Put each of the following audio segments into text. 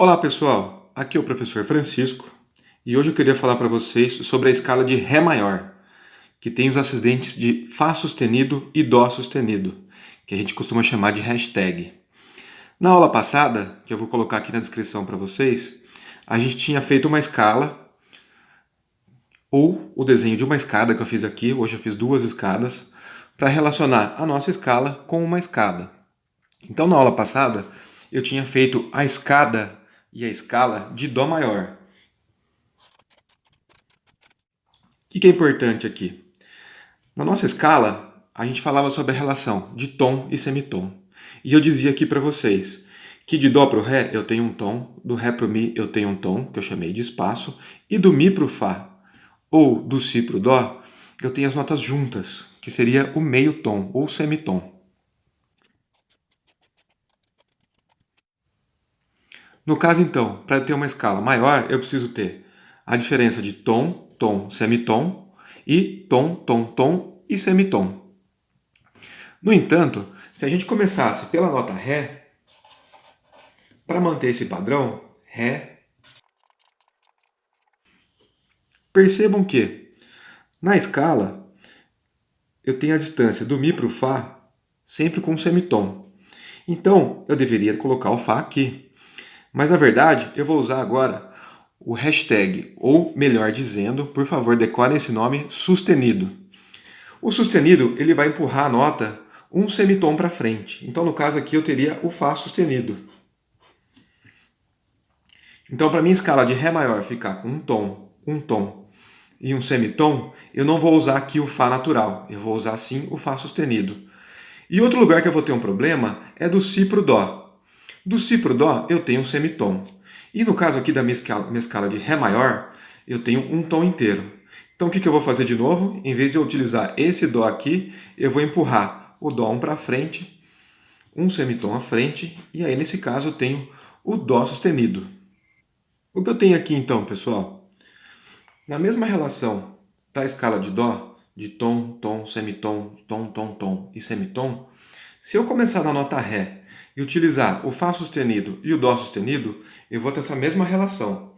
Olá pessoal, aqui é o professor Francisco e hoje eu queria falar para vocês sobre a escala de Ré maior, que tem os acidentes de Fá sustenido e Dó sustenido, que a gente costuma chamar de hashtag. Na aula passada, que eu vou colocar aqui na descrição para vocês, a gente tinha feito uma escala, ou o desenho de uma escada que eu fiz aqui, hoje eu fiz duas escadas, para relacionar a nossa escala com uma escada. Então na aula passada, eu tinha feito a escada e a escala de Dó maior. O que é importante aqui? Na nossa escala, a gente falava sobre a relação de tom e semitom. E eu dizia aqui para vocês que de Dó para o Ré eu tenho um tom, do Ré para o Mi eu tenho um tom, que eu chamei de espaço, e do Mi para o Fá ou do Si para o Dó eu tenho as notas juntas, que seria o meio tom ou semitom. No caso, então, para ter uma escala maior, eu preciso ter a diferença de tom, tom, semitom e tom, tom, tom e semitom. No entanto, se a gente começasse pela nota Ré, para manter esse padrão, Ré, percebam que na escala eu tenho a distância do Mi para o Fá sempre com semitom. Então, eu deveria colocar o Fá aqui. Mas, na verdade, eu vou usar agora o hashtag, ou melhor dizendo, por favor, decorem esse nome, sustenido. O sustenido ele vai empurrar a nota um semitom para frente. Então, no caso aqui, eu teria o Fá sustenido. Então, para minha escala de Ré maior ficar com um tom e um semitom, eu não vou usar aqui o Fá natural, eu vou usar sim o Fá sustenido. E outro lugar que eu vou ter um problema é do Si para o Dó. Do Si para o Dó, eu tenho um semitom. E no caso aqui da minha escala de Ré maior, eu tenho um tom inteiro. Então o que eu vou fazer de novo? Em vez de eu utilizar esse Dó aqui, eu vou empurrar o Dó um para frente, um semitom à frente, e aí nesse caso eu tenho o Dó sustenido. O que eu tenho aqui então, pessoal? Na mesma relação da escala de Dó, de tom, tom, semitom, tom, tom, tom e semitom, se eu começar na nota Ré e utilizar o Fá sustenido e o Dó sustenido, eu vou ter essa mesma relação.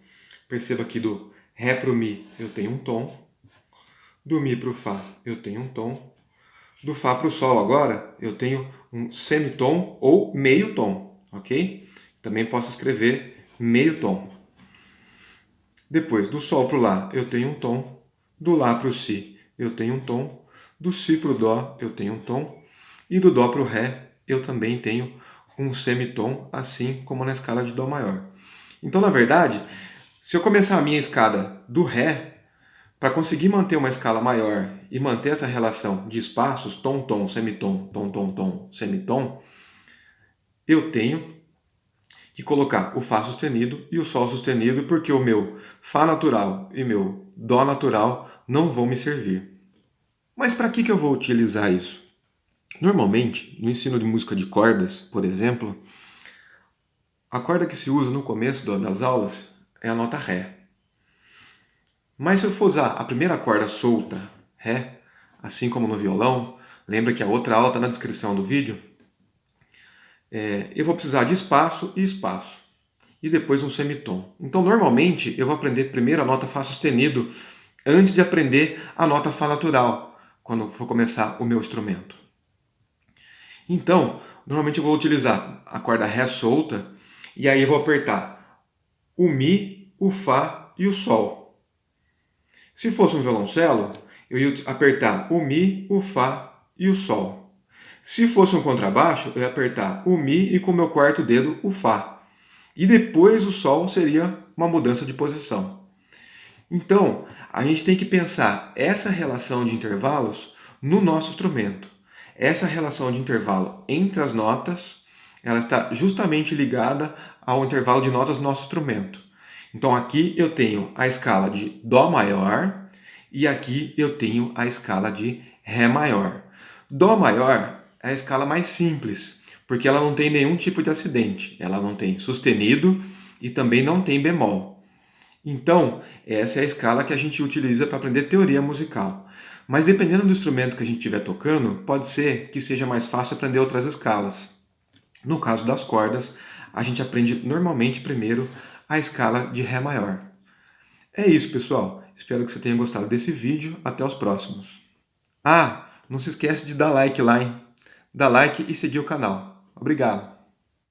Perceba que do Ré para o Mi eu tenho um tom, do Mi para o Fá eu tenho um tom, do Fá para o Sol agora eu tenho um semitom ou meio tom, ok? Também posso escrever meio tom. Depois, do Sol para o Lá eu tenho um tom, do Lá para o Si eu tenho um tom, do Si para o Dó eu tenho um tom, e do Dó para o Ré eu também tenho um semitom, assim como na escala de Dó maior. Então, na verdade, se eu começar a minha escada do Ré, para conseguir manter uma escala maior e manter essa relação de espaços, tom, tom, semitom, tom, tom, tom, semitom, eu tenho que colocar o Fá sustenido e o Sol sustenido, porque o meu Fá natural e meu Dó natural não vão me servir. Mas para que eu vou utilizar isso? Normalmente, no ensino de música de cordas, por exemplo, a corda que se usa no começo das aulas é a nota Ré. Mas se eu for usar a primeira corda solta, Ré, assim como no violão, lembra que a outra aula está na descrição do vídeo, eu vou precisar de espaço e espaço. E depois um semitom. Então, normalmente, eu vou aprender primeiro a nota Fá sustenido antes de aprender a nota Fá natural, quando for começar o meu instrumento. Então, normalmente eu vou utilizar a corda Ré solta e aí eu vou apertar o Mi, o Fá e o Sol. Se fosse um violoncelo, eu ia apertar o Mi, o Fá e o Sol. Se fosse um contrabaixo, eu ia apertar o Mi e com o meu quarto dedo o Fá. E depois o Sol seria uma mudança de posição. Então, a gente tem que pensar essa relação de intervalos no nosso instrumento. Essa relação de intervalo entre as notas, ela está justamente ligada ao intervalo de notas do nosso instrumento. Então aqui eu tenho a escala de Dó maior e aqui eu tenho a escala de Ré maior. Dó maior é a escala mais simples, porque ela não tem nenhum tipo de acidente. Ela não tem sustenido e também não tem bemol. Então, essa é a escala que a gente utiliza para aprender teoria musical. Mas dependendo do instrumento que a gente estiver tocando, pode ser que seja mais fácil aprender outras escalas. No caso das cordas, a gente aprende normalmente primeiro a escala de Ré maior. É isso, pessoal. Espero que você tenha gostado desse vídeo. Até os próximos. Ah, não se esquece de dar like lá, hein? Dá like e seguir o canal. Obrigado.